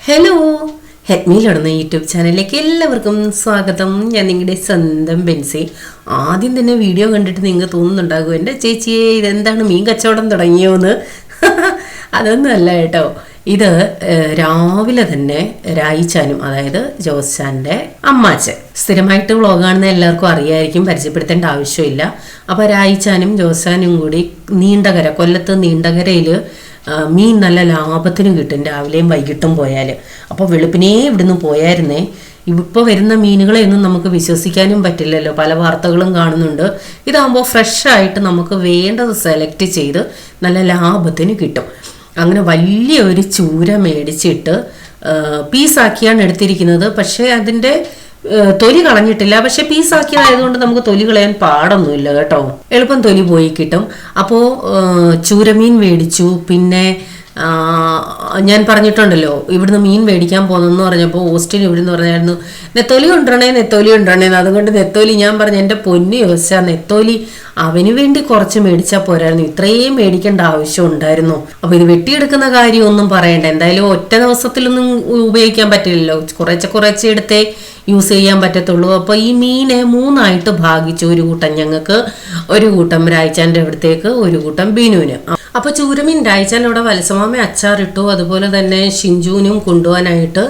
Hello, ഹെഡ്മിയിലിടുന്ന YouTube ചാനലിലേക്ക് എല്ലാവർക്കും സ്വാഗതം. ഞാൻ നിങ്ങളുടെ സ്വന്തം ബെൻസി. ആദ്യം തന്നെ വീഡിയോ കണ്ടിട്ട് നിങ്ങൾക്ക് തോന്നുന്നുണ്ടാകും, എൻ്റെ ചേച്ചിയെ ഇതെന്താണ് മീൻ കച്ചവടം തുടങ്ങിയോന്ന്. അതൊന്നുമല്ല കേട്ടോ. ഇത് രാവിലെ തന്നെ രായിച്ചാനും, അതായത് ജോസ്ചാൻ്റെ അമ്മാച്ചൻ, സ്ഥിരമായിട്ട് വ്ളോഗ് കാണുന്ന എല്ലാവർക്കും അറിയായിരിക്കും, പരിചയപ്പെടുത്തേണ്ട ആവശ്യമില്ല. അപ്പോൾ രായിച്ചാനും ജോസ്ചാനും കൂടി നീണ്ടകര, കൊല്ലത്ത് നീണ്ടകരയിൽ മീൻ നല്ല ലാഭത്തിന് കിട്ടും രാവിലെയും വൈകിട്ടും പോയാൽ. അപ്പോൾ വെളുപ്പിനേ ഇവിടുന്ന് പോയായിരുന്നേ. ഇപ്പോൾ വരുന്ന മീനുകളെയൊന്നും നമുക്ക് വിശ്വസിക്കാനും പറ്റില്ലല്ലോ, പല വാർത്തകളും കാണുന്നുണ്ട്. ഇതാകുമ്പോൾ ഫ്രഷായിട്ട് നമുക്ക് വേണ്ടത് സെലക്ട് ചെയ്ത് നല്ല ലാഭത്തിന് കിട്ടും. അങ്ങനെ വലിയൊരു ചൂര മേടിച്ചിട്ട് പീസാക്കിയാണ് എടുത്തിരിക്കുന്നത്. പക്ഷേ അതിൻ്റെ തൊലി കളഞ്ഞിട്ടില്ല. പക്ഷെ പീസാക്കിയതായതുകൊണ്ട് നമുക്ക് തൊലി കളയാൻ പാടൊന്നുമില്ല കേട്ടോ, എളുപ്പം തൊലി പോയി കിട്ടും. അപ്പോൾ ചൂരമീൻ മേടിച്ചു. പിന്നെ ഞാൻ പറഞ്ഞിട്ടുണ്ടല്ലോ, ഇവിടുന്ന് മീൻ മേടിക്കാൻ പോകുന്നെന്ന് പറഞ്ഞപ്പോൾ ഹോസ്റ്റൽ ഇവിടുന്ന് പറഞ്ഞായിരുന്നു നെത്തോലി കൊണ്ടുവരണേ. അതുകൊണ്ട് നെത്തോലി ഞാൻ പറഞ്ഞു, എൻ്റെ പൊന്നി ചോദിച്ചാൽ നെത്തോലി അവന് വേണ്ടി കുറച്ച് മേടിച്ചാൽ പോരായിരുന്നു, ഇത്രയും മേടിക്കേണ്ട ആവശ്യം ഉണ്ടായിരുന്നു. അപ്പോൾ ഇത് വെട്ടിയെടുക്കുന്ന കാര്യമൊന്നും പറയണ്ട. എന്തായാലും ഒറ്റ ദിവസത്തിലൊന്നും ഉപയോഗിക്കാൻ പറ്റില്ലല്ലോ, കുറച്ച് എടുത്തേ യൂസ് ചെയ്യാൻ പറ്റത്തുള്ളൂ. അപ്പോൾ ഈ മീനെ 3ആയിട്ട് ഭാഗിച്ചു. ഒരു കൂട്ടം ഞങ്ങൾക്ക്, ഒരു കൂട്ടം രായിച്ചാൻ്റെ അവിടത്തേക്ക്, ഒരു കൂട്ടം ബിനുവിന്. അപ്പോൾ ചൂരമീൻ രായിച്ചാൻ്റെ അവിടെ വത്സമാമ അച്ചാറിട്ടു. അതുപോലെ തന്നെ ഷിഞ്ചുവിനും കൊണ്ടുപോകാനായിട്ട്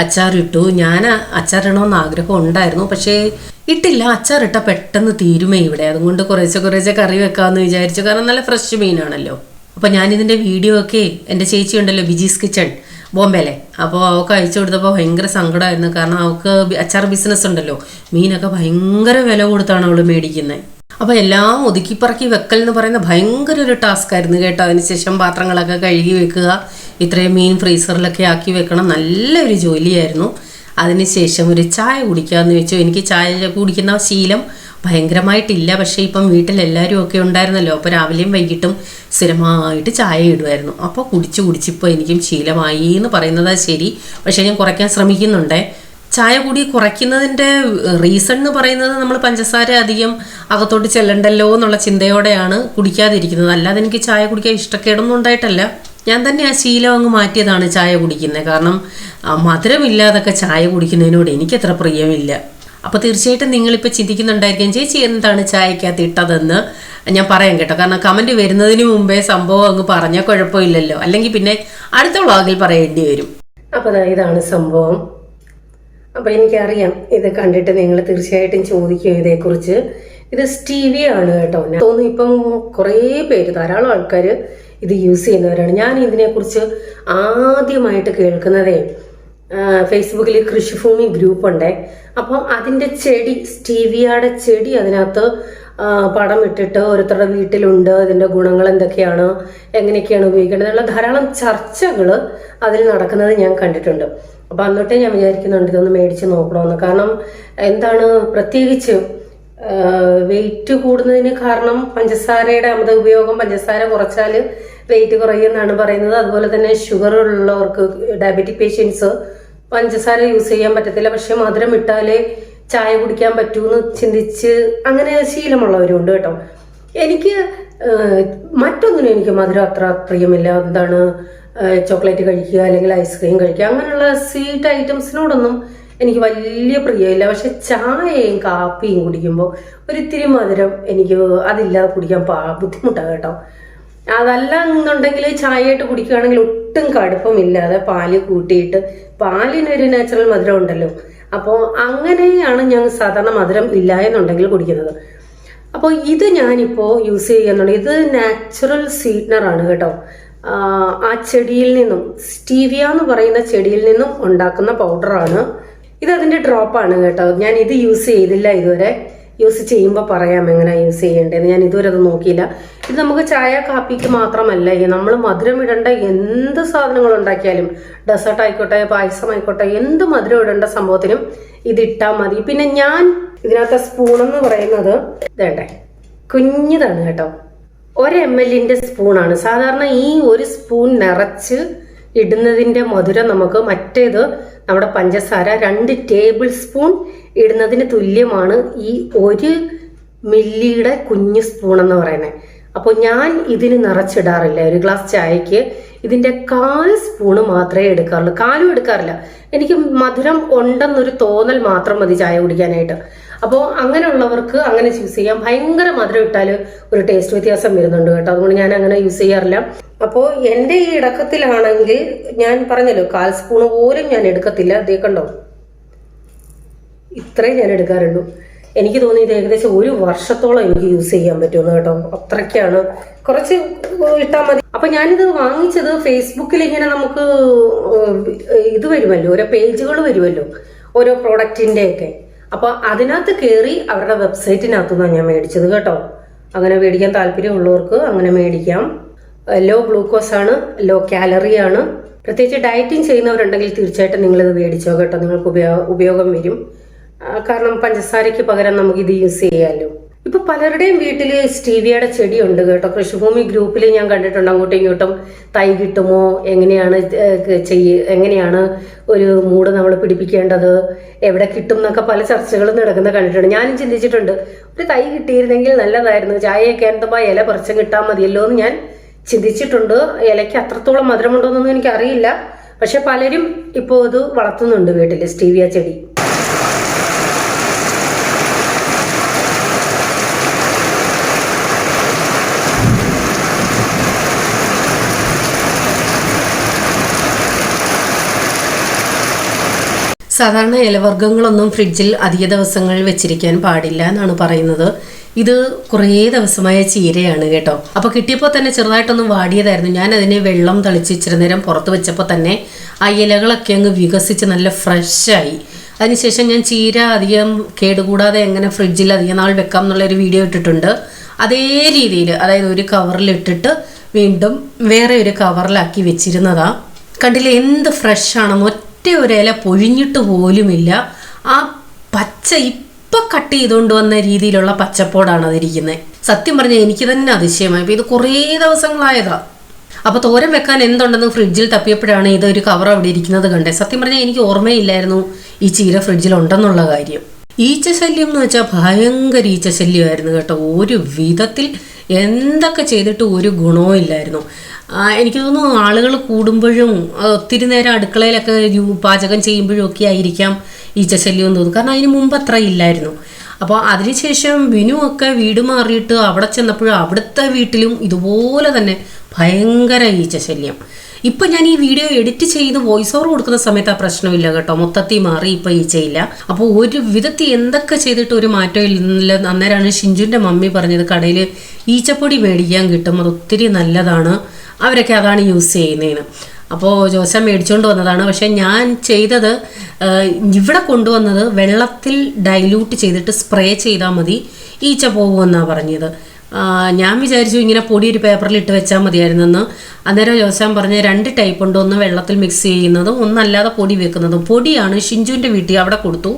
അച്ചാറിട്ടു. ഞാൻ അച്ചാറിടണമെന്ന് ആഗ്രഹം ഉണ്ടായിരുന്നു, പക്ഷേ ഇട്ടില്ല. അച്ചാറിട്ട പെട്ടെന്ന് തീരുമേ ഇവിടെ, അതുകൊണ്ട് കുറേശ്ശെ കറി വെക്കാമെന്ന് വിചാരിച്ചു. കാരണം നല്ല ഫ്രഷ് മീനാണല്ലോ. അപ്പോൾ ഞാനിതിൻ്റെ വീഡിയോ ഒക്കെ എൻ്റെ ചേച്ചി ഉണ്ടല്ലോ, ബിജീസ് കിച്ചൺ ബോംബെയിലെ, അപ്പോൾ അവൾക്ക് അയച്ചു കൊടുത്തപ്പോൾ ഭയങ്കര സങ്കടമായിരുന്നു. കാരണം അവൾക്ക് അച്ചാർ ബിസിനസ് ഉണ്ടല്ലോ, മീനൊക്കെ ഭയങ്കര വില കൊടുത്താണ് അവൾ മേടിക്കുന്നത്. അപ്പോൾ എല്ലാം ഒതുക്കിപ്പറക്കി വെക്കൽ എന്ന് പറയുന്ന ഭയങ്കര ഒരു ടാസ്ക് ആയിരുന്നു കേട്ടോ. അതിനുശേഷം പാത്രങ്ങളൊക്കെ കഴുകി വെക്കുക, ഇത്രയും മീൻ ഫ്രീസറിലൊക്കെ ആക്കി വെക്കണം, നല്ലൊരു ജോലിയായിരുന്നു. അതിനുശേഷം ഒരു ചായ കുടിക്കാമെന്ന് വെച്ചു. എനിക്ക് ചായ കുടിക്കുന്ന ശീലം ഭയങ്കരമായിട്ടില്ല, പക്ഷേ ഇപ്പം വീട്ടിലെല്ലാവരും ഒക്കെ ഉണ്ടായിരുന്നല്ലോ. അപ്പോൾ രാവിലെയും വൈകിട്ടും സ്ഥിരമായിട്ട് ചായ ഇടുമായിരുന്നു. അപ്പോൾ കുടിച്ചിപ്പോൾ എനിക്കും ശീലമായി എന്ന് പറയുന്നതാ ശരി. പക്ഷേ ഞാൻ കുറയ്ക്കാൻ ശ്രമിക്കുന്നുണ്ടേ. ചായ കൂടി കുറയ്ക്കുന്നതിൻ്റെ റീസൺ എന്ന് പറയുന്നത് നമ്മൾ പഞ്ചസാര അധികം അകത്തോട്ട് ചെല്ലണ്ടല്ലോ എന്നുള്ള ചിന്തയോടെയാണ് കുടിക്കാതിരിക്കുന്നത്. അല്ലാതെ എനിക്ക് ചായ കുടിക്കാൻ ഇഷ്ടക്കേടൊന്നും ഉണ്ടായിട്ടല്ല, ഞാൻ തന്നെ ആ ശീലം അങ്ങ് മാറ്റിയതാണ് ചായ കുടിക്കുന്നത്. കാരണം മധുരമില്ലാതൊക്കെ ചായ കുടിക്കുന്നതിനോട് എനിക്കത്ര പ്രിയമില്ല. അപ്പോൾ തീർച്ചയായിട്ടും നിങ്ങളിപ്പോൾ ചിന്തിക്കുന്നുണ്ടായിരിക്കും, ചേച്ചി എന്താണ് ചായക്കകത്ത് ഇട്ടതെന്ന് ഞാൻ പറയാം കേട്ടോ. കാരണം കമൻറ്റ് വരുന്നതിന് മുമ്പേ സംഭവം അങ്ങ് പറഞ്ഞാൽ കുഴപ്പമില്ലല്ലോ, അല്ലെങ്കിൽ പിന്നെ അടുത്ത വ്ളോഗിൽ പറയേണ്ടി വരും. അപ്പോൾ ഇതാണ് സംഭവം. അപ്പോൾ എനിക്കറിയാം, ഇത് കണ്ടിട്ട് നിങ്ങൾ തീർച്ചയായിട്ടും ചോദിക്കും ഇതേക്കുറിച്ച്. ഇത് സ്റ്റീവിയ ആണ് കേട്ടോ. ഞാൻ തോന്നുന്നു ഇപ്പം കുറേ പേര്, ധാരാളം ആൾക്കാർ ഇത് യൂസ് ചെയ്യുന്നവരാണ്. ഞാൻ ഇതിനെക്കുറിച്ച് ആദ്യമായിട്ട് കേൾക്കുന്നതേ ഫേസ്ബുക്കിൽ കൃഷിഭൂമി ഗ്രൂപ്പ് ഉണ്ടേ. അപ്പം അതിൻ്റെ ചെടി, സ്റ്റീവിയയുടെ ചെടി അതിനകത്ത് പടം ഇട്ടിട്ട് ഓരോരുത്തരുടെ വീട്ടിലുണ്ട്, അതിൻ്റെ ഗുണങ്ങൾ എന്തൊക്കെയാണ്, എങ്ങനെയൊക്കെയാണ് ഉപയോഗിക്കേണ്ടത് എന്നുള്ള ധാരാളം ചർച്ചകൾ അതിൽ നടക്കുന്നത് ഞാൻ കണ്ടിട്ടുണ്ട്. അപ്പം അന്നോട്ടേ ഞാൻ വിചാരിക്കുന്നുണ്ട് ഇതൊന്ന് മേടിച്ച് നോക്കണമെന്ന്. കാരണം എന്താണ്, പ്രത്യേകിച്ച് വെയിറ്റ് കൂടുന്നതിന് കാരണം പഞ്ചസാരയുടെ അമിത ഉപയോഗം. പഞ്ചസാര കുറച്ചാൽ വെയിറ്റ് കുറയുമെന്നാണ് പറയുന്നത്. അതുപോലെ തന്നെ ഷുഗർ ഉള്ളവർക്ക്, ഡയബറ്റിക് പേഷ്യൻസ് പഞ്ചസാര യൂസ് ചെയ്യാൻ പറ്റത്തില്ല, പക്ഷെ മധുരം ഇട്ടാലേ ചായ കുടിക്കാൻ പറ്റൂന്ന് ചിന്തിച്ച് അങ്ങനെ ശീലമുള്ളവരുണ്ട് കേട്ടോ. എനിക്ക് മറ്റൊന്നിനും എനിക്ക് മധുരം അത്ര പ്രിയമില്ല. എന്താണ്, ചോക്ലേറ്റ് കഴിക്കുക അല്ലെങ്കിൽ ഐസ്ക്രീം കഴിക്കുക, അങ്ങനെയുള്ള സ്വീറ്റ് ഐറ്റംസിനോടൊന്നും എനിക്ക് വലിയ പ്രിയമില്ല. പക്ഷെ ചായയും കാപ്പിയും കുടിക്കുമ്പോൾ ഒരിത്തിരി മധുരം എനിക്ക് അതില്ലാതെ കുടിക്കാൻ ബുദ്ധിമുട്ടാണ് കേട്ടോ. അതല്ല എന്നുണ്ടെങ്കിൽ ചായയായിട്ട് കുടിക്കുകയാണെങ്കിൽ ഒട്ടും കടുപ്പമില്ലാതെ പാല് കൂട്ടിയിട്ട്, പാലിനൊരു നാച്ചുറൽ മധുരം ഉണ്ടല്ലോ, അപ്പോൾ അങ്ങനെയാണ് ഞാൻ സാധാരണ മധുരം ഇല്ല എന്നുണ്ടെങ്കിൽ കുടിക്കുന്നത്. അപ്പോൾ ഇത് ഞാനിപ്പോൾ യൂസ് ചെയ്യുന്നുണ്ട്. ഇത് നാച്ചുറൽ സ്വീറ്റ്നറാണ് കേട്ടോ. ആ ചെടിയിൽ നിന്നും, സ്റ്റീവിയ എന്ന് പറയുന്ന ചെടിയിൽ നിന്നും ഉണ്ടാക്കുന്ന പൗഡറാണ് ഇത്. അതിൻ്റെ ഡ്രോപ്പാണ് കേട്ടോ. ഞാൻ ഇത് യൂസ് ചെയ്തില്ല ഇതുവരെ. യൂസ് ചെയ്യുമ്പോൾ പറയാം എങ്ങനെ യൂസ് ചെയ്യേണ്ടതെന്ന്. ഞാൻ ഇതുവരെ അത് നോക്കിയില്ല. ഇത് നമുക്ക് ചായ കാപ്പിക്ക് മാത്രമല്ല, നമ്മൾ മധുരം ഇടേണ്ട എന്ത് സാധനങ്ങൾ ഉണ്ടാക്കിയാലും, ഡെസേർട്ട് ആയിക്കോട്ടെ, പായസം ആയിക്കോട്ടെ, എന്ത് മധുരം ഇടേണ്ട സംഭവത്തിനും ഇതിട്ടാൽ മതി. പിന്നെ ഞാൻ ഇതിനകത്തെ സ്പൂണെന്ന് പറയുന്നത് ഇതേണ്ടേ, കുഞ്ഞതാണ് കേട്ടോ. 1 ml സ്പൂണാണ്. സാധാരണ ഈ ഒരു സ്പൂൺ നിറച്ച് ഇടുന്നതിൻ്റെ മധുരം നമുക്ക് മറ്റേത് നമ്മുടെ പഞ്ചസാര 2 ടേബിൾ സ്പൂൺ ഇടുന്നതിന് തുല്യമാണ് ഈ 1 മില്ലിയുടെ കുഞ്ഞു സ്പൂൺ എന്ന് പറയുന്നത്. അപ്പോൾ ഞാൻ ഇതിന് നിറച്ചിടാറില്ല. ഒരു ഗ്ലാസ് ചായക്ക് ഇതിൻ്റെ 1/4 സ്പൂണ് മാത്രമേ എടുക്കാറുള്ളൂ. കാലും എടുക്കാറില്ല. എനിക്ക് മധുരം ഉണ്ടെന്നൊരു തോന്നൽ മാത്രം മതി ചായ കുടിക്കാനായിട്ട്. അപ്പോൾ അങ്ങനെയുള്ളവർക്ക് അങ്ങനെ യൂസ് ചെയ്യാം. ഭയങ്കര മധുരം ഇട്ടാൽ ഒരു ടേസ്റ്റ് വ്യത്യാസം വരുന്നുണ്ട് കേട്ടോ. അതുകൊണ്ട് ഞാൻ അങ്ങനെ യൂസ് ചെയ്യാറില്ല. അപ്പോൾ എൻ്റെ ഈ ഇടക്കത്തിലാണെങ്കിൽ ഞാൻ പറഞ്ഞല്ലോ 1/4 സ്പൂണ് പോലും ഞാൻ എടുക്കത്തില്ല. അതേ കണ്ടോ, ഇത്രയും ഞാൻ എടുക്കാറുള്ളൂ. എനിക്ക് തോന്നി ഇത് ഏകദേശം 1 വർഷത്തോളം എനിക്ക് യൂസ് ചെയ്യാൻ പറ്റുമെന്ന് കേട്ടോ. അത്രയ്ക്കാണ്, കുറച്ച് ഇട്ടാൽ മതി. അപ്പൊ ഞാനിത് വാങ്ങിച്ചത് ഫേസ്ബുക്കിൽ ഇങ്ങനെ നമുക്ക് ഇത് വരുമല്ലോ, ഓരോ പേജുകൾ വരുമല്ലോ ഓരോ പ്രോഡക്റ്റിന്റെ ഒക്കെ. അപ്പൊ അതിനകത്ത് കയറി അവരുടെ വെബ്സൈറ്റിനകത്തുനിന്നാണ് ഞാൻ മേടിച്ചത് കേട്ടോ. അങ്ങനെ മേടിക്കാൻ താല്പര്യമുള്ളവർക്ക് അങ്ങനെ മേടിക്കാം. ലോ ഗ്ലൂക്കോസ് ആണ്, ലോ കാലറി ആണ്. പ്രത്യേകിച്ച് ഡയറ്റിങ് ചെയ്യുന്നവരുണ്ടെങ്കിൽ തീർച്ചയായിട്ടും നിങ്ങളിത് മേടിച്ചോ കേട്ടോ. നിങ്ങൾക്ക് ഉപയോഗം വരും. കാരണം പഞ്ചസാരയ്ക്ക് പകരം നമുക്ക് ഇത് യൂസ് ചെയ്യാമല്ലോ. ഇപ്പൊ പലരുടെയും വീട്ടിൽ സ്റ്റീവിയയുടെ ചെടിയുണ്ട് കേട്ടോ. കൃഷിഭൂമി ഗ്രൂപ്പിൽ ഞാൻ കണ്ടിട്ടുണ്ട്. അങ്ങോട്ടും ഇങ്ങോട്ടും തൈ കിട്ടുമോ, എങ്ങനെയാണ് ഒരു മൂട് നമ്മൾ പിടിപ്പിക്കേണ്ടത്, എവിടെ കിട്ടും എന്നൊക്കെ പല ചർച്ചകളും നടക്കുന്ന കണ്ടിട്ടുണ്ട്. ഞാനും ചിന്തിച്ചിട്ടുണ്ട്, ഒരു തൈ കിട്ടിയിരുന്നെങ്കിൽ നല്ലതായിരുന്നു. ചായയൊക്കെ എന്തുമ്പോ ഇല പറിച്ചും കിട്ടാൻ മതിയല്ലോ എന്ന് ഞാൻ ചിന്തിച്ചിട്ടുണ്ട്. ഇലയ്ക്ക് അത്രത്തോളം മധുരമുണ്ടോന്നൊന്നും എനിക്കറിയില്ല. പക്ഷെ പലരും ഇപ്പോൾ ഇത് വളർത്തുന്നുണ്ട് വീട്ടിൽ സ്റ്റീവിയ ചെടി. സാധാരണ ഇലവർഗ്ഗങ്ങളൊന്നും ഫ്രിഡ്ജിൽ അധിക ദിവസങ്ങൾ വെച്ചിരിക്കാൻ പാടില്ല എന്നാണ് പറയുന്നത്. ഇത് കുറേ ദിവസമായ ചീരയാണ് കേട്ടോ. അപ്പോൾ കിട്ടിയപ്പോൾ തന്നെ ചെറുതായിട്ടൊന്നും വാടിയതായിരുന്നു. ഞാൻ അതിനെ വെള്ളം തളിച്ച് ഇച്ചിരി നേരം പുറത്ത് വെച്ചപ്പോൾ തന്നെ ആ ഇലകളൊക്കെ അങ്ങ് വികസിച്ച് നല്ല ഫ്രഷായി. അതിനുശേഷം ഞാൻ ചീര അധികം കേടുകൂടാതെ എങ്ങനെ ഫ്രിഡ്ജിൽ അധികം നാൾ വെക്കാം എന്നുള്ളൊരു വീഡിയോ ഇട്ടിട്ടുണ്ട്. അതേ രീതിയിൽ, അതായത് ഒരു കവറിലിട്ടിട്ട് വീണ്ടും വേറെ ഒരു കവറിലാക്കി വെച്ചിരുന്നതാ. കണ്ടില്ലേ എന്ത് ഫ്രഷാണെന്ന്. ഒറ്റ ഒരു ഇല പൊഴിഞ്ഞിട്ട് പോലുമില്ല. ആ പച്ച ഇപ്പം കട്ട് ചെയ്തുകൊണ്ട് വന്ന രീതിയിലുള്ള പച്ചപ്പോടാണ് അതിരിക്കുന്നത്. സത്യം പറഞ്ഞാൽ എനിക്ക് തന്നെ അതിശയമായി. ഇത് കുറേ ദിവസങ്ങളായതാ. അപ്പോൾ തോരൻ വെക്കാൻ എന്തുണ്ടെന്ന് ഫ്രിഡ്ജിൽ തപ്പിയപ്പോഴാണ് ഇതൊരു കവർ അവിടെ ഇരിക്കുന്നത് കണ്ടേ. സത്യം പറഞ്ഞാൽ എനിക്ക് ഓർമ്മയില്ലായിരുന്നു ഈ ചീര ഫ്രിഡ്ജിൽ ഉണ്ടെന്നുള്ള കാര്യം. ഈച്ചശല്യം എന്ന് വെച്ചാൽ ഭയങ്കര ഈച്ചശല്യമായിരുന്നു കേട്ടോ. ഒരു വിധത്തിൽ എന്തൊക്കെ ചെയ്തിട്ട് ഒരു ഗുണവും ഇല്ലായിരുന്നു. എനിക്ക് തോന്നുന്നു ആളുകൾ കൂടുമ്പോഴും ഒത്തിരി നേരം അടുക്കളയിലൊക്കെ പാചകം ചെയ്യുമ്പോഴും ഒക്കെ ആയിരിക്കാം ഈച്ചശല്യം എന്ന് തോന്നുന്നു. കാരണം അതിന് മുമ്പ് അത്ര ഇല്ലായിരുന്നു. അപ്പോൾ അതിനുശേഷം വിനുവൊക്കെ വീട് മാറിയിട്ട് അവിടെ ചെന്നപ്പോഴും അവിടുത്തെ വീട്ടിലും ഇതുപോലെ തന്നെ ഭയങ്കര ഈച്ചശല്യം. ഇപ്പം ഞാൻ ഈ വീഡിയോ എഡിറ്റ് ചെയ്ത് വോയിസ് ഓവർ കൊടുക്കുന്ന സമയത്ത് ആ പ്രശ്നമില്ല കേട്ടോ. മൊത്തത്തിൽ മാറി, ഇപ്പം ഈച്ചയില്ല. അപ്പോൾ ഒരു വിധത്തിൽ എന്തൊക്കെ ചെയ്തിട്ട് ഒരു മാറ്റം ഇല്ല. അന്നേരമാണ് ഷിഞ്ചുൻ്റെ മമ്മി പറഞ്ഞത് കടയിൽ ഈച്ചപ്പൊടി മേടിക്കാൻ കിട്ടും, അത് ഒത്തിരി നല്ലതാണ്, അവരൊക്കെ അതാണ് യൂസ് ചെയ്യുന്നതെന്ന്. അപ്പോൾ ജോസ മേടിച്ചുകൊണ്ട് വന്നതാണ്. പക്ഷേ ഞാൻ ചെയ്തത് ഇവിടെ കൊണ്ടുവന്നത് വെള്ളത്തിൽ ഡൈല്യൂട്ട് ചെയ്തിട്ട് സ്പ്രേ ചെയ്താൽ മതി, ഈച്ച പോകുമെന്നാണ് പറഞ്ഞത്. ഞാൻ വിചാരിച്ചു ഇങ്ങനെ പൊടി ഒരു പേപ്പറിൽ ഇട്ട് വെച്ചാൽ മതിയായിരുന്നെന്ന്. അന്നേരം ജോസാൻ പറഞ്ഞ 2 ടൈപ്പ് ഉണ്ട്. ഒന്ന് വെള്ളത്തിൽ മിക്സ് ചെയ്യുന്നതും ഒന്നല്ലാതെ പൊടി വെക്കുന്നതും. പൊടിയാണ് ഷിഞ്ചുവിൻ്റെ വീട്ടിൽ അവിടെ കൊടുത്തു.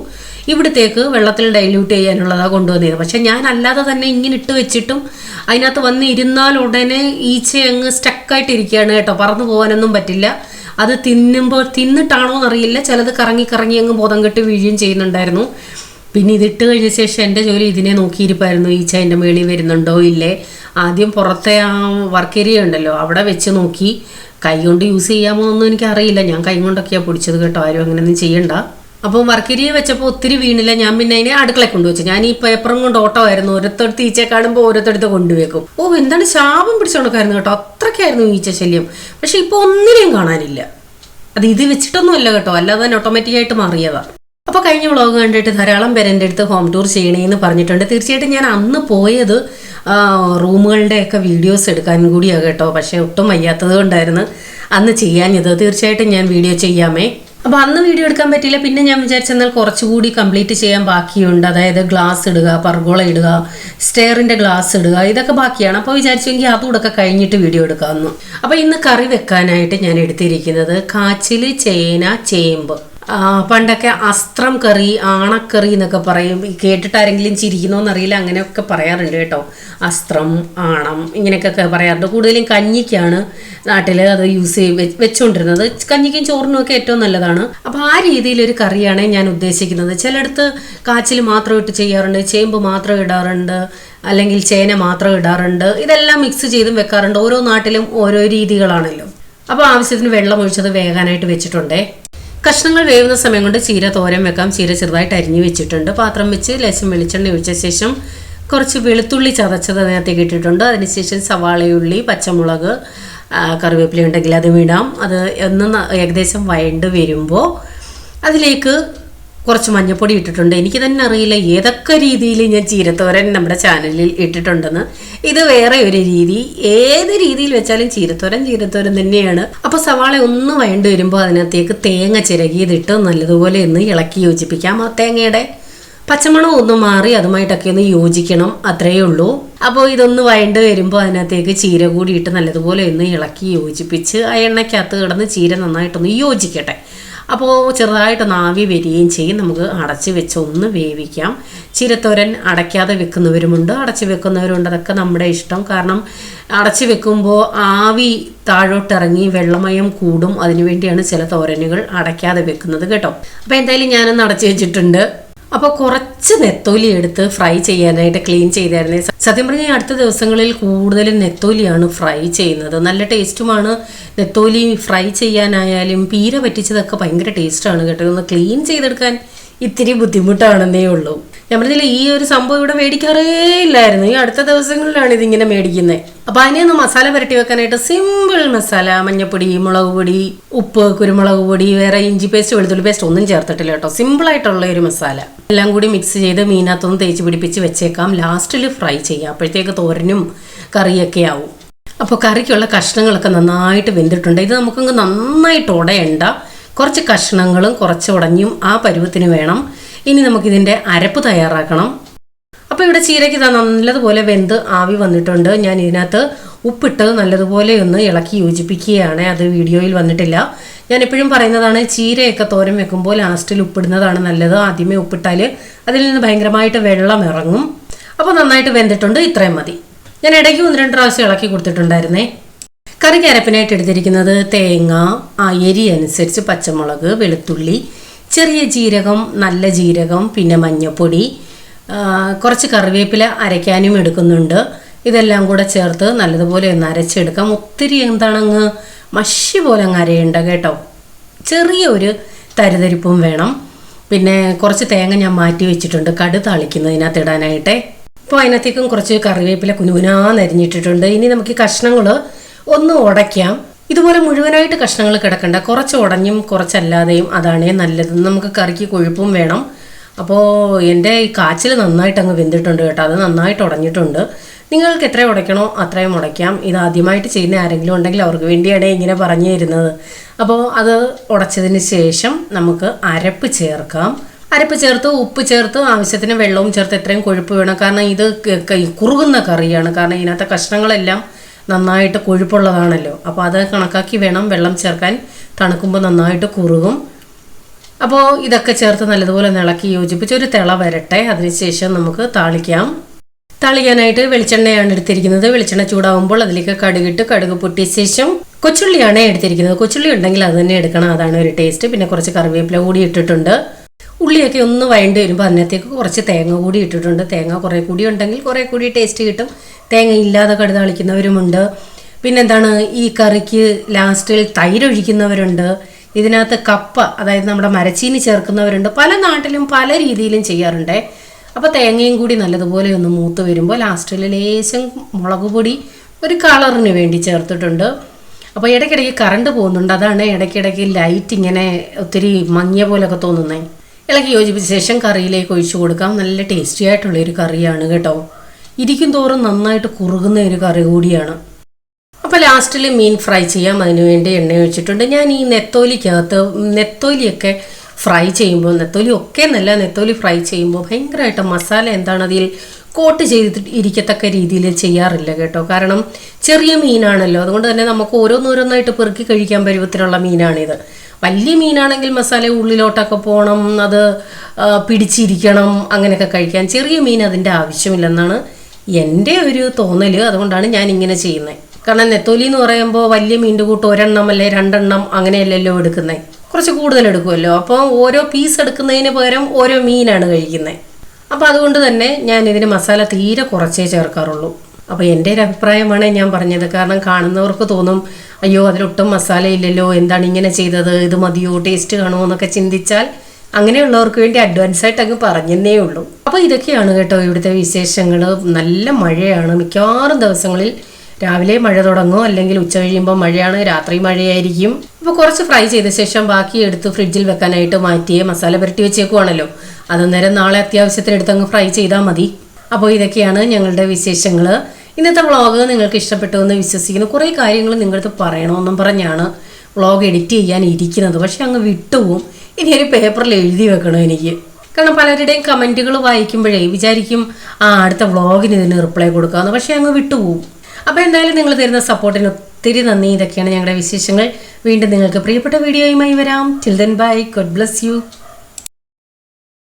ഇവിടത്തേക്ക് വെള്ളത്തിൽ ഡൈല്യൂട്ട് ചെയ്യാനുള്ളതാണ് കൊണ്ടുവന്നത്. പക്ഷെ ഞാൻ അല്ലാതെ തന്നെ ഇങ്ങനെ ഇട്ട് വെച്ചിട്ടും അതിനകത്ത് വന്ന് ഇരുന്നാൽ ഉടനെ ഈച്ച അങ്ങ് സ്റ്റക്കായിട്ടിരിക്കുകയാണ് കേട്ടോ. പറന്നു പോകാനൊന്നും പറ്റില്ല. അത് തിന്നിട്ടാണോ എന്നറിയില്ല, ചിലത് കറങ്ങി കറങ്ങി അങ്ങ് ബോധം കെട്ട് വീഴുകയും ചെയ്യുന്നുണ്ടായിരുന്നു. പിന്നെ ഇതിട്ട് കഴിഞ്ഞ ശേഷം എൻ്റെ ജോലി ഇതിനെ നോക്കിയിരിപ്പായിരുന്നു, ഈച്ച എൻ്റെ മേളിൽ വരുന്നുണ്ടോ ഇല്ലേ. ആദ്യം പുറത്തെ ആ വർക്ക് ഏരിയ ഉണ്ടല്ലോ അവിടെ വെച്ച് നോക്കി. കൈ കൊണ്ട് യൂസ് ചെയ്യാമോ എന്നൊന്നും എനിക്കറിയില്ല. ഞാൻ കൈ കൊണ്ടൊക്കെയാണ് പൊടിച്ചത് കേട്ടോ. ആരും അങ്ങനെയൊന്നും ചെയ്യണ്ട. അപ്പോൾ വർക്ക് ഏരിയ വെച്ചപ്പോൾ ഒത്തിരി വീണില്ല. ഞാൻ പിന്നെ അതിനെ അടുക്കളയിൽ കൊണ്ടുവച്ചു. ഞാൻ ഈ പേപ്പറും കൊണ്ട് ഓട്ടമായിരുന്നു. ഓരോരുത്തടുത്ത് ഈച്ചയെ കാണുമ്പോൾ ഓരോരുത്തടുത്ത് കൊണ്ടുവെക്കും. എന്താണ് ശാപം പിടിച്ചോണ്ടൊക്കെയായിരുന്നു കേട്ടോ. അത്രയ്ക്കായിരുന്നു ഈച്ച ശല്യം. പക്ഷെ ഇപ്പോൾ ഒന്നിനെയും കാണാനില്ല. അത് ഇത് വെച്ചിട്ടൊന്നും അല്ല കേട്ടോ, അല്ലാതെ തന്നെ ഓട്ടോമാറ്റിക്കായിട്ട് മാറിയതാണ്. അപ്പോൾ കഴിഞ്ഞ വ്ളോഗ് കണ്ടിട്ട് ധാരാളം പേര് എൻ്റെ അടുത്ത് ഹോം ടൂർ ചെയ്യണേന്ന് പറഞ്ഞിട്ടുണ്ട്. തീർച്ചയായിട്ടും ഞാൻ അന്ന് പോയത് റൂമുകളുടെയൊക്കെ വീഡിയോസ് എടുക്കാനും കൂടിയാണ് കേട്ടോ. പക്ഷേ ഒട്ടും വയ്യാത്തത് കൊണ്ടായിരുന്നു അന്ന് ചെയ്യാഞ്ഞത്. തീർച്ചയായിട്ടും ഞാൻ വീഡിയോ ചെയ്യാമേ. അപ്പോൾ അന്ന് വീഡിയോ എടുക്കാൻ പറ്റിയില്ല. പിന്നെ ഞാൻ വിചാരിച്ചെന്നാൽ കുറച്ചുകൂടി കംപ്ലീറ്റ് ചെയ്യാൻ ബാക്കിയുണ്ട്. അതായത് ഗ്ലാസ് ഇടുക, പർഗോള ഇടുക, സ്റ്റെയറിൻ്റെ ഗ്ലാസ് ഇടുക, ഇതൊക്കെ ബാക്കിയാണ്. അപ്പോൾ വിചാരിച്ചെങ്കിൽ അതുകൂടെ കഴിഞ്ഞിട്ട് വീഡിയോ എടുക്കാമെന്ന്. അപ്പോൾ ഇന്ന് കറി വെക്കാനായിട്ട് ഞാൻ എടുത്തിരിക്കുന്നത് കാച്ചിൽ, ചേന, ചേമ്പ്. പണ്ടൊക്കെ അസ്ത്രം കറി, ആണക്കറി എന്നൊക്കെ പറയും. കേട്ടിട്ട് ആരെങ്കിലും ചിരിക്കുന്നോന്നറിയില്ല, അങ്ങനെയൊക്കെ പറയാറുണ്ട് കേട്ടോ. അസ്ത്രം, ആണം ഇങ്ങനെയൊക്കെ പറയാറുണ്ട്. കൂടുതലും കഞ്ഞിക്കാണ് നാട്ടിൽ അത് യൂസ് വെച്ചുകൊണ്ടിരുന്നത്. കഞ്ഞിക്കും ചോറിനും ഒക്കെ ഏറ്റവും നല്ലതാണ്. അപ്പോൾ ആ രീതിയിലൊരു കറിയാണ് ഞാൻ ഉദ്ദേശിക്കുന്നത്. ചിലയിടത്ത് കാച്ചിൽ മാത്രം ഇട്ട് ചെയ്യാറുണ്ട്, ചേമ്പ് മാത്രം ഇടാറുണ്ട്, അല്ലെങ്കിൽ ചേന മാത്രം ഇടാറുണ്ട്. ഇതെല്ലാം മിക്സ് ചെയ്തും വെക്കാറുണ്ട്. ഓരോ നാട്ടിലും ഓരോ രീതികളാണല്ലോ. അപ്പോൾ ആവശ്യത്തിന് വെള്ളം ഒഴിച്ചത് വേകാനായിട്ട് വെച്ചിട്ടുണ്ടേ. കഷ്ണങ്ങൾ വേവുന്ന സമയം കൊണ്ട് ചീര തോരൻ വെക്കാം. ചീര ചെറുതായിട്ട് അരിഞ്ഞു വെച്ചിട്ടുണ്ട്. പാത്രം വെച്ച് ലേശം വെളിച്ചെണ്ണ ഒഴിച്ച ശേഷം കുറച്ച് വെളുത്തുള്ളി ചതച്ചത് അതിനകത്തേക്ക് ഇട്ടിട്ടുണ്ട്. അതിനുശേഷം സവാളയുള്ളി, പച്ചമുളക്, കറിവേപ്പില ഉണ്ടെങ്കിൽ അത് വിടാം. അത് ഏകദേശം വഴണ്ട് വരുമ്പോൾ അതിലേക്ക് കുറച്ച് മഞ്ഞൾപ്പൊടി ഇട്ടിട്ടുണ്ട്. എനിക്ക് തന്നെ അറിയില്ല ഏതൊക്കെ രീതിയിൽ ഞാൻ ചീരത്തോരൻ നമ്മുടെ ചാനലിൽ ഇട്ടിട്ടുണ്ടെന്ന്. ഇത് വേറെ ഒരു രീതി. ഏത് രീതിയിൽ വെച്ചാലും ചീരത്തോരൻ തന്നെയാണ്. അപ്പോൾ സവാള ഒന്ന് വഴണ്ട് വരുമ്പോൾ അതിനകത്തേക്ക് തേങ്ങ ചിരകിയതിട്ട് നല്ലതുപോലെ ഒന്ന് ഇളക്കി യോജിപ്പിക്കാം. ആ തേങ്ങയുടെ പച്ചമണം ഒന്ന് മാറി അതുമായിട്ടൊക്കെ ഒന്ന് യോജിക്കണം, അത്രയേ ഉള്ളൂ. അപ്പോൾ ഇതൊന്ന് വഴണ്ട് വരുമ്പോൾ അതിനകത്തേക്ക് ചീര കൂടി ഇട്ട് നല്ലതുപോലെ ഒന്ന് ഇളക്കി യോജിപ്പിച്ച് ആ എണ്ണയ്ക്കകത്ത് കിടന്ന് ചീര നന്നായിട്ടൊന്ന് യോജിക്കട്ടെ. അപ്പോൾ ചെറുതായിട്ടൊന്ന് ആവി വരികയും ചെയ്യും. നമുക്ക് അടച്ച് വെച്ച് ഒന്ന് വേവിക്കാം. ചീരത്തോരൻ അടയ്ക്കാതെ വെക്കുന്നവരുമുണ്ട്, അടച്ച് വെക്കുന്നവരുണ്ട്. അതൊക്കെ നമ്മുടെ ഇഷ്ടം. കാരണം അടച്ച് വെക്കുമ്പോൾ ആവി താഴോട്ടിറങ്ങി വെള്ളമയം കൂടും. അതിനുവേണ്ടിയാണ് ചില തോരനുകൾ അടയ്ക്കാതെ വെക്കുന്നത് കേട്ടോ. അപ്പോൾ എന്തായാലും ഞാനൊന്ന് അടച്ച് വെച്ചിട്ടുണ്ട്. അപ്പോൾ കുറച്ച് നെത്തോലി എടുത്ത് ഫ്രൈ ചെയ്യാനായിട്ട് ക്ലീൻ ചെയ്തായിരുന്നു. സത്യം പറഞ്ഞാൽ അടുത്ത ദിവസങ്ങളിൽ കൂടുതലും നെത്തോലിയാണ് ഫ്രൈ ചെയ്യുന്നത്. നല്ല ടേസ്റ്റുമാണ്. നെത്തോലി ഫ്രൈ ചെയ്യാനായാലും പീര പറ്റിച്ചതൊക്കെ ഭയങ്കര ടേസ്റ്റാണ് കേട്ടോ. ഒന്ന് ക്ലീൻ ചെയ്തെടുക്കാൻ ഇത്തിരി ബുദ്ധിമുട്ടാണെന്നേ ഉള്ളൂ. ഞാൻ പറഞ്ഞില്ല, ഈ ഒരു സംഭവം ഇവിടെ മേടിക്കാറേ ഇല്ലായിരുന്നു. ഈ അടുത്ത ദിവസങ്ങളിലാണ് ഇതിങ്ങനെ മേടിക്കുന്നത്. അപ്പോൾ അതിനെയൊന്ന് മസാല പുരട്ടി വെക്കാനായിട്ട് സിമ്പിൾ മസാല: മഞ്ഞപ്പൊടി, മുളക് പൊടി, ഉപ്പ്, കുരുമുളക് പൊടി, വേറെ ഇഞ്ചി പേസ്റ്റ്, വെളുത്തുള്ളി പേസ്റ്റ് ഒന്നും ചേർത്തിട്ടില്ല കേട്ടോ. സിമ്പിളായിട്ടുള്ള ഒരു മസാല എല്ലാം കൂടി മിക്സ് ചെയ്ത് മീനകത്തൊന്ന് തേച്ച് പിടിപ്പിച്ച് വെച്ചേക്കാം. ലാസ്റ്റിൽ ഫ്രൈ ചെയ്യാം. അപ്പോഴത്തേക്ക് തോരനും കറിയൊക്കെ ആവും. അപ്പോൾ കറിക്കുള്ള കഷ്ണങ്ങളൊക്കെ നന്നായിട്ട് വെന്തിട്ടുണ്ട്. ഇത് നമുക്കങ്ങ് നന്നായിട്ട് ഉടയണ്ട. കുറച്ച് കഷ്ണങ്ങളും കുറച്ച് ഉടഞ്ഞും ആ പരുവത്തിന് വേണം. ഇനി നമുക്കിതിൻ്റെ അരപ്പ് തയ്യാറാക്കണം. അപ്പോൾ ഇവിടെ ചീരയ്ക്ക് നല്ലതുപോലെ വെന്ത് ആവി വന്നിട്ടുണ്ട്. ഞാൻ ഇതിനകത്ത് ഉപ്പിട്ട് നല്ലതുപോലെ ഒന്ന് ഇളക്കി യോജിപ്പിക്കുകയാണ്. അത് വീഡിയോയിൽ വന്നിട്ടില്ല. ഞാൻ എപ്പോഴും പറയുന്നതാണ്, ചീരയൊക്കെ തോരൻ വെക്കുമ്പോൾ ലാസ്റ്റിൽ ഉപ്പിടുന്നതാണ് നല്ലത്. ആദ്യമേ ഉപ്പിട്ടാൽ അതിൽ നിന്ന് ഭയങ്കരമായിട്ട് വെള്ളം ഇറങ്ങും. അപ്പോൾ നന്നായിട്ട് വെന്തിട്ടുണ്ട്. ഇത്രയും മതി. ഞാൻ ഇടയ്ക്ക് 1-2 പ്രാവശ്യം ഇളക്കി കൊടുത്തിട്ടുണ്ടായിരുന്നേ. കറിക്ക് അരപ്പിനായിട്ട് എടുത്തിരിക്കുന്നത് തേങ്ങ, എരി അനുസരിച്ച് പച്ചമുളക്, വെളുത്തുള്ളി, ചെറിയ ജീരകം, നല്ല ജീരകം, പിന്നെ മഞ്ഞൾപ്പൊടി, കുറച്ച് കറിവേപ്പില അരയ്ക്കാനും എടുക്കുന്നുണ്ട്. ഇതെല്ലാം കൂടെ ചേർത്ത് നല്ലതുപോലെ ഒന്ന് അരച്ചെടുക്കാം. ഒത്തിരി എന്താണങ്ങ് മഷി പോലെ അങ്ങ് അരയുണ്ട കേട്ടോ. ചെറിയൊരു തരിതരിപ്പും വേണം. പിന്നെ കുറച്ച് തേങ്ങ ഞാൻ മാറ്റി വെച്ചിട്ടുണ്ട് കടു താളിക്കുന്നതിനകത്ത് ഇടാനായിട്ടേ. അപ്പോൾ അതിനകത്തേക്കും കുറച്ച് കറിവേപ്പില കുനുകുനാന്നരിഞ്ഞിട്ടിട്ടുണ്ട്. ഇനി നമുക്ക് ഈ കഷ്ണങ്ങൾ ഒന്ന് ഉടയ്ക്കാം. ഇതുപോലെ മുഴുവനായിട്ട് കഷ്ണങ്ങൾ കിടക്കണ്ട, കുറച്ച് ഉടഞ്ഞും കുറച്ചല്ലാതെയും അതാണേ നല്ലത്. നമുക്ക് കറിക്ക് കൊഴുപ്പും വേണം. അപ്പോൾ എൻ്റെ ഈ കാച്ചിൽ നന്നായിട്ട് അങ്ങ് വെന്തിട്ടുണ്ട് കേട്ടോ. അത് നന്നായിട്ട് ഉടഞ്ഞിട്ടുണ്ട്. നിങ്ങൾക്ക് എത്ര ഉടയ്ക്കണോ അത്രയും ഉടയ്ക്കാം. ഇത് ആദ്യമായിട്ട് ചെയ്യുന്ന ആരെങ്കിലും ഉണ്ടെങ്കിൽ അവർക്ക് വേണ്ടിയാണ് ഇങ്ങനെ പറഞ്ഞു തരുന്നത്. അപ്പോൾ അത് ഉടച്ചതിന് ശേഷം നമുക്ക് അരപ്പ് ചേർക്കാം. അരപ്പ് ചേർത്ത് ഉപ്പ് ചേർത്ത് ആവശ്യത്തിന് വെള്ളവും ചേർത്ത് എത്രയും കൊഴുപ്പ് വേണം. കാരണം ഇത് കുറുകുന്ന കറിയാണ്. കാരണം ഇതിനകത്തെ കഷ്ണങ്ങളെല്ലാം നന്നായിട്ട് കൊഴുപ്പുള്ളതാണല്ലോ. അപ്പോൾ അത് കണക്കാക്കി വേണം വെള്ളം ചേർക്കാൻ. തണുക്കുമ്പോൾ നന്നായിട്ട് കുറുകും. അപ്പോൾ ഇതൊക്കെ ചേർത്ത് നല്ലതുപോലെ ഇളക്കി യോജിപ്പിച്ച് ഒരു തിള വരട്ടെ. അതിനുശേഷം നമുക്ക് താളിക്കാം. താളിക്കാനായിട്ട് വെളിച്ചെണ്ണയാണ് എടുത്തിരിക്കുന്നത്. വെളിച്ചെണ്ണ ചൂടാകുമ്പോൾ അതിലേക്ക് കടുകിട്ട് കടുക് പൊട്ടിയ ശേഷം കൊച്ചുള്ളിയാണ് എടുത്തിരിക്കുന്നത്. കൊച്ചുള്ളി ഉണ്ടെങ്കിൽ അത് തന്നെ എടുക്കണം, അതാണ് ഒരു ടേസ്റ്റ്. പിന്നെ കുറച്ച് കറിവേപ്പില കൂടി ഇട്ടിട്ടുണ്ട്. ഉള്ളിയൊക്കെ ഒന്ന് വഴണ്ട് വരുമ്പോൾ അതിനകത്തേക്ക് കുറച്ച് തേങ്ങ കൂടി ഇട്ടിട്ടുണ്ട്. തേങ്ങ കുറേ കൂടി ഉണ്ടെങ്കിൽ കുറേ കൂടി ടേസ്റ്റ് കിട്ടും. തേങ്ങ ഇല്ലാതെ കടുക് താളിക്കുന്നവരുമുണ്ട്. പിന്നെന്താണ്, ഈ കറിക്ക് ലാസ്റ്റിൽ തൈര് ഒഴിക്കുന്നവരുണ്ട്. ഇതിനകത്ത് കപ്പ, അതായത് നമ്മുടെ മരച്ചീനി ചേർക്കുന്നവരുണ്ട്. പല നാട്ടിലും പല രീതിയിലും ചെയ്യാറുണ്ട്. അപ്പോൾ തേങ്ങയും കൂടി നല്ലതുപോലെ ഒന്ന് മൂത്ത് വരുമ്പോൾ ലാസ്റ്റിൽ ലേശം മുളക് പൊടി ഒരു കളറിന് വേണ്ടി ചേർത്തിട്ടുണ്ട്. അപ്പോൾ ഇടയ്ക്കിടയ്ക്ക് കറണ്ട് പോകുന്നുണ്ട്. അതാണ് ഇടയ്ക്കിടയ്ക്ക് ലൈറ്റ് ഇങ്ങനെ ഒത്തിരി മങ്ങിയ പോലൊക്കെ തോന്നുന്നത്. ഇളക്കി യോജിപ്പിച്ച ശേഷം കറിയിലേക്ക് ഒഴിച്ചു കൊടുക്കാം. നല്ല ടേസ്റ്റി ആയിട്ടുള്ളൊരു കറിയാണ് കേട്ടോ. ഇരിക്കും തോറും നന്നായിട്ട് കുറുകുന്ന ഒരു കറി കൂടിയാണ്. അപ്പോൾ ലാസ്റ്റിൽ മീൻ ഫ്രൈ ചെയ്യാം. അതിനുവേണ്ടി എണ്ണ ഒഴിച്ചിട്ടുണ്ട്. ഞാൻ ഈ നെത്തോലിയൊക്കെ ഫ്രൈ ചെയ്യുമ്പോൾ, നെത്തോലി ഒക്കെ നല്ല, നെത്തോലി ഫ്രൈ ചെയ്യുമ്പോൾ ഭയങ്കരമായിട്ട് മസാല എന്താണ് അതിൽ കോട്ട് ചെയ്തിട്ട് ഇരിക്കത്തക്ക രീതിയിൽ ചെയ്യാറില്ല കേട്ടോ. കാരണം ചെറിയ മീനാണല്ലോ, അതുകൊണ്ട് തന്നെ നമുക്ക് ഓരോന്നോരോന്നായിട്ട് പെറുക്കി കഴിക്കാൻ പരുവത്തിലുള്ള മീനാണിത്. വലിയ മീനാണെങ്കിൽ മസാല ഉള്ളിലോട്ടൊക്കെ പോകണം, അത് പിടിച്ചിരിക്കണം, അങ്ങനെയൊക്കെ കഴിക്കാൻ. ചെറിയ മീൻ അതിൻ്റെ ആവശ്യമില്ലെന്നാണ് എൻ്റെ ഒരു തോന്നൽ. അതുകൊണ്ടാണ് ഞാൻ ഇങ്ങനെ ചെയ്യുന്നത്. കാരണം നെത്തോലി എന്ന് പറയുമ്പോൾ വലിയ മീൻ്റെ കൂട്ട് ഒരെണ്ണം അല്ലെ 2 എണ്ണം അങ്ങനെയല്ലല്ലോ എടുക്കുന്നത്, കുറച്ച് കൂടുതൽ എടുക്കുമല്ലോ. അപ്പോൾ ഓരോ പീസ് എടുക്കുന്നതിന് പകരം ഓരോ മീനാണ് കഴിക്കുന്നത്. അപ്പോൾ അതുകൊണ്ട് തന്നെ ഞാൻ ഇതിന് മസാല തീരെ കുറച്ചേ ചേർക്കാറുള്ളൂ. അപ്പോൾ എൻ്റെ ഒരു അഭിപ്രായമാണ് ഞാൻ പറഞ്ഞത്. കാരണം കാണുന്നവർക്ക് തോന്നും, അയ്യോ അതിലൊട്ടും മസാല ഇല്ലല്ലോ, എന്താണ് ഇങ്ങനെ ചെയ്തത്, ഇത് മതിയോ, ടേസ്റ്റ് കാണുമോ എന്നൊക്കെ ചിന്തിച്ചാൽ അങ്ങനെയുള്ളവർക്ക് വേണ്ടി അഡ്വാൻസ് ആയിട്ട് അങ്ങ് പറഞ്ഞതേ ഉള്ളൂ. അപ്പോൾ ഇതൊക്കെയാണ് കേട്ടോ ഇവിടുത്തെ വിശേഷങ്ങൾ. നല്ല മഴയാണ്. മിക്കവാറും ദിവസങ്ങളിൽ രാവിലെ മഴ തുടങ്ങും, അല്ലെങ്കിൽ ഉച്ച കഴിയുമ്പോൾ മഴയാണ്, രാത്രി മഴയായിരിക്കും. അപ്പോൾ കുറച്ച് ഫ്രൈ ചെയ്ത ശേഷം ബാക്കി എടുത്ത് ഫ്രിഡ്ജിൽ വെക്കാനായിട്ട് മാറ്റിയേ മസാല പുരട്ടി വെച്ചേക്കുവാണല്ലോ. അന്നേരം നാളെ അത്യാവശ്യത്തിന് എടുത്തങ്ങ് ഫ്രൈ ചെയ്താൽ മതി. അപ്പോൾ ഇതൊക്കെയാണ് ഞങ്ങളുടെ വിശേഷങ്ങൾ. ഇന്നത്തെ വ്ളോഗ് നിങ്ങൾക്ക് ഇഷ്ടപ്പെട്ടു എന്ന് വിശ്വസിക്കുന്നു. കുറേ കാര്യങ്ങൾ നിങ്ങളടുത്ത് പറയണമെന്നും പറഞ്ഞാണ് വ്ളോഗ് എഡിറ്റ് ചെയ്യാൻ ഇരിക്കുന്നത്. പക്ഷെ അങ്ങ് വിട്ടുപോകും. ഇനി ഒരു പേപ്പറിൽ എഴുതി വെക്കണം എനിക്ക്. കാരണം പലരുടെയും കമൻറ്റുകൾ വായിക്കുമ്പോഴേ വിചാരിക്കും അടുത്ത വ്ളോഗിന് ഇതിന് റിപ്ലൈ കൊടുക്കാമെന്ന്. പക്ഷെ അങ്ങ് വിട്ടുപോകും. അപ്പോൾ എന്തായാലും നിങ്ങൾ തരുന്ന സപ്പോർട്ടിന് ഒത്തിരി നന്ദി. ഇതൊക്കെയാണ് ഞങ്ങളുടെ വിശേഷങ്ങൾ. വീണ്ടും നിങ്ങൾക്ക് പ്രിയപ്പെട്ട വീഡിയോയുമായി വരാം. Till then bye. God bless you.